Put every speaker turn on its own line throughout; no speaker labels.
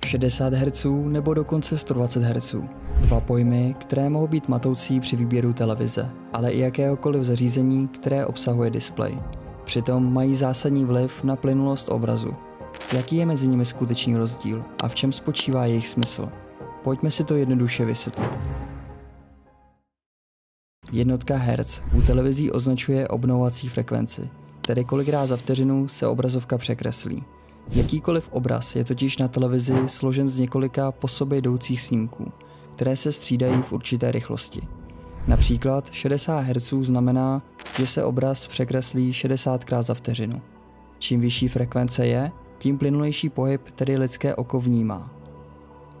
60 Hz nebo dokonce 120 Hz. Dva pojmy, které mohou být matoucí při výběru televize, ale i jakéhokoliv zařízení, které obsahuje displej. Přitom mají zásadní vliv na plynulost obrazu. Jaký je mezi nimi skutečný rozdíl a v čem spočívá jejich smysl? Pojďme si to jednoduše vysvětlit. Jednotka hertz u televizí označuje obnovovací frekvenci, tedy kolikrát za vteřinu se obrazovka překreslí. Jakýkoliv obraz je totiž na televizi složen z několika po sobě jdoucích snímků, které se střídají v určité rychlosti. Například 60 Hz znamená, že se obraz překreslí 60krát za vteřinu. Čím vyšší frekvence je, tím plynulejší pohyb tedy lidské oko vnímá.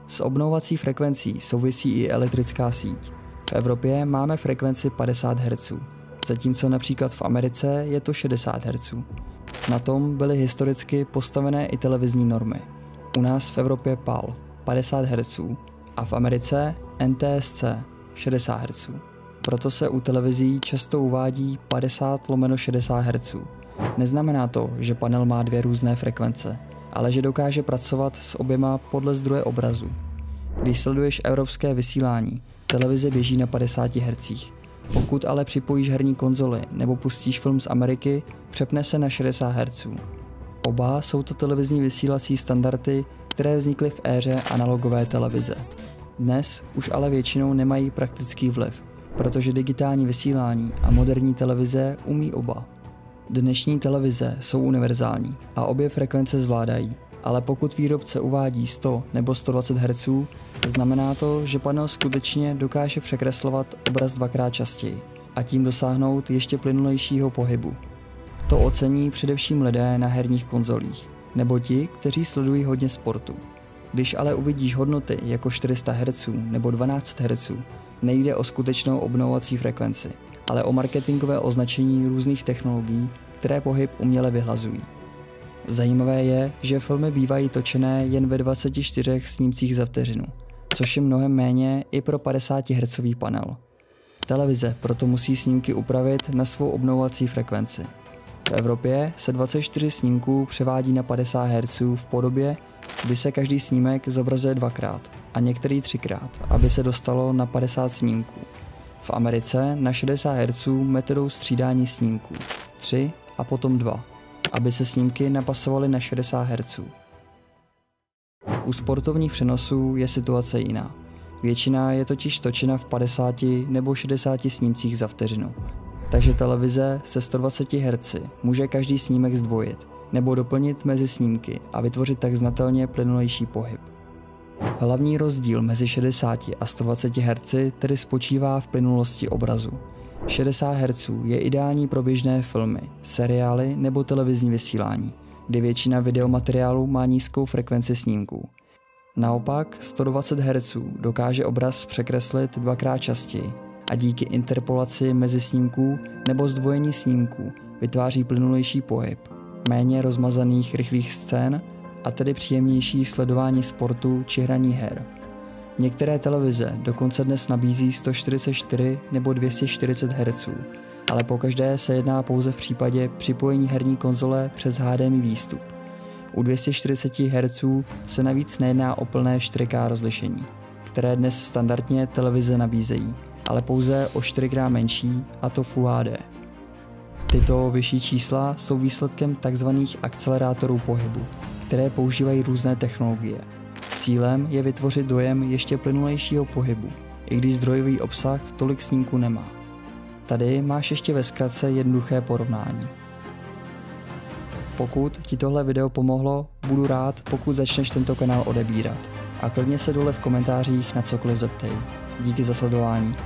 S obnovovací frekvencí souvisí i elektrická síť. V Evropě máme frekvenci 50 Hz, zatímco například v Americe je to 60 Hz. Na tom byly historicky postavené i televizní normy. U nás v Evropě PAL 50 Hz a v Americe NTSC 60 Hz. Proto se u televizí často uvádí 50/60 Hz. Neznamená to, že panel má dvě různé frekvence, ale že dokáže pracovat s oběma podle zdroje obrazu. Když sleduješ evropské vysílání, televize běží na 50 Hz. Pokud ale připojíš herní konzoli nebo pustíš film z Ameriky, přepne se na 60 Hz. Oba jsou to televizní vysílací standardy, které vznikly v éře analogové televize. Dnes už ale většinou nemají praktický vliv, protože digitální vysílání a moderní televize umí oba. Dnešní televize jsou univerzální a obě frekvence zvládají, ale pokud výrobce uvádí 100 nebo 120 Hz, znamená to, že panel skutečně dokáže překreslovat obraz dvakrát častěji a tím dosáhnout ještě plynulejšího pohybu. To ocení především lidé na herních konzolích, nebo ti, kteří sledují hodně sportu. Když ale uvidíš hodnoty jako 400 Hz nebo 12 Hz, nejde o skutečnou obnovovací frekvenci, ale o marketingové označení různých technologií, které pohyb uměle vyhlazují. Zajímavé je, že filmy bývají točené jen ve 24 snímcích za vteřinu, což je mnohem méně i pro 50 Hz panel. Televize proto musí snímky upravit na svou obnovovací frekvenci. V Evropě se 24 snímků převádí na 50 Hz v podobě, kdy se každý snímek zobrazuje dvakrát a některý třikrát, aby se dostalo na 50 snímků. V Americe na 60 Hz metodou střídání snímků 3 a potom 2, aby se snímky napasovaly na 60 Hz. U sportovních přenosů je situace jiná. Většina je totiž točena v 50 nebo 60 snímcích za vteřinu. Takže televize se 120 Hz může každý snímek zdvojit nebo doplnit mezi snímky a vytvořit tak znatelně plynulejší pohyb. Hlavní rozdíl mezi 60 a 120 Hz tedy spočívá v plynulosti obrazu. 60 Hz je ideální pro běžné filmy, seriály nebo televizní vysílání, kdy většina videomateriálu má nízkou frekvenci snímků. Naopak 120 Hz dokáže obraz překreslit dvakrát častěji a díky interpolaci mezi snímků nebo zdvojení snímků vytváří plynulejší pohyb, méně rozmazaných rychlých scén a tedy příjemnější sledování sportu či hraní her. Některé televize dokonce dnes nabízí 144 nebo 240 Hz, ale pokaždé se jedná pouze v případě připojení herní konzole přes HDMI výstup. U 240 Hz se navíc nejedná o plné 4K rozlišení, které dnes standardně televize nabízejí, ale pouze o 4x menší, a to Full HD. Tyto vyšší čísla jsou výsledkem tzv. Akcelerátorů pohybu, které používají různé technologie. Cílem je vytvořit dojem ještě plynulejšího pohybu, i když zdrojový obsah tolik snímků nemá. Tady máš ještě ve zkratce jednoduché porovnání. Pokud ti tohle video pomohlo, budu rád, pokud začneš tento kanál odebírat. A klidně se dole v komentářích na cokoliv zeptej. Díky za sledování.